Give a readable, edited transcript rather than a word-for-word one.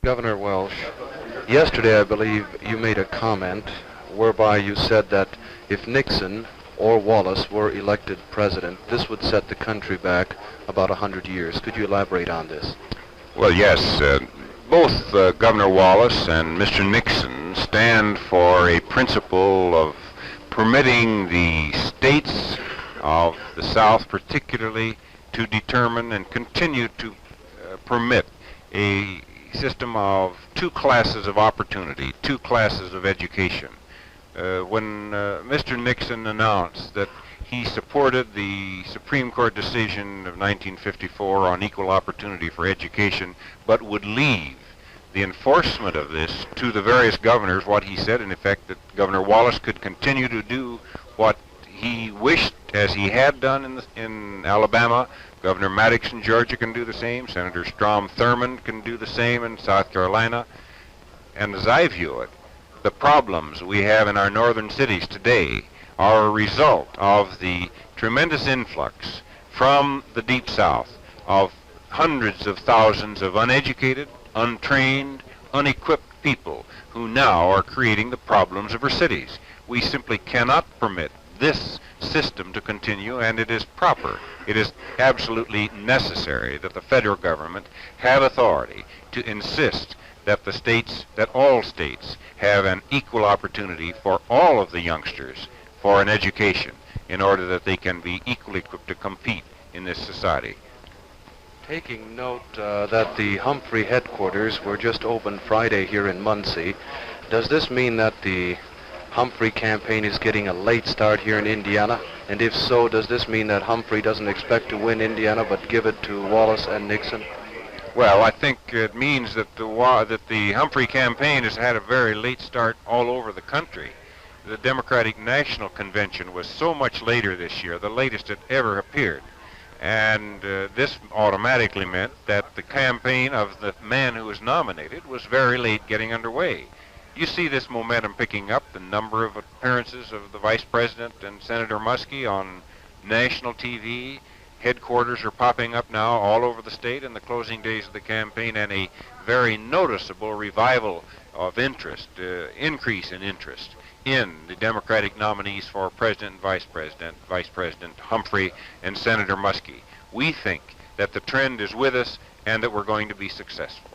Governor Welsh, yesterday I believe you made a comment whereby you said that if Nixon or Wallace were elected president, this would set the country back about 100 years. Could you elaborate on this? Well, yes. Both Governor Wallace and Mr. Nixon stand for a principle of permitting the states of the South particularly to determine and continue to permit a system of two classes of opportunity, two classes of education. When Mr. Nixon announced that he supported the Supreme Court decision of 1954 on equal opportunity for education, but would leave the enforcement of this to the various governors, what he said in effect that Governor Wallace could continue to do what he wished as he had done in Alabama. Governor Maddox in Georgia can do the same. Senator Strom Thurmond can do the same in South Carolina. And as I view it, the problems we have in our northern cities today are a result of the tremendous influx from the Deep South of hundreds of thousands of uneducated, untrained, unequipped people who now are creating the problems of our cities. We simply cannot permit this system to continue, and it is proper, it is absolutely necessary that the federal government have authority to insist that the states, that all states have an equal opportunity for all of the youngsters for an education in order that they can be equally equipped to compete in this society. Taking note that the Humphrey headquarters were just opened Friday here in Muncie, does this mean that the Humphrey campaign is getting a late start here in Indiana? And if so, does this mean that Humphrey doesn't expect to win Indiana but give it to Wallace and Nixon? Well, I think it means that the Humphrey campaign has had a very late start all over the country. The Democratic National Convention was so much later this year, the latest it ever appeared. And this automatically meant that the campaign of the man who was nominated was very late getting underway. You see this momentum picking up, the number of appearances of the Vice President and Senator Muskie on national TV. Headquarters are popping up now all over the state in the closing days of the campaign, and a very noticeable revival of interest, increase in interest in the Democratic nominees for President and Vice President Humphrey and Senator Muskie. We think that the trend is with us and that we're going to be successful.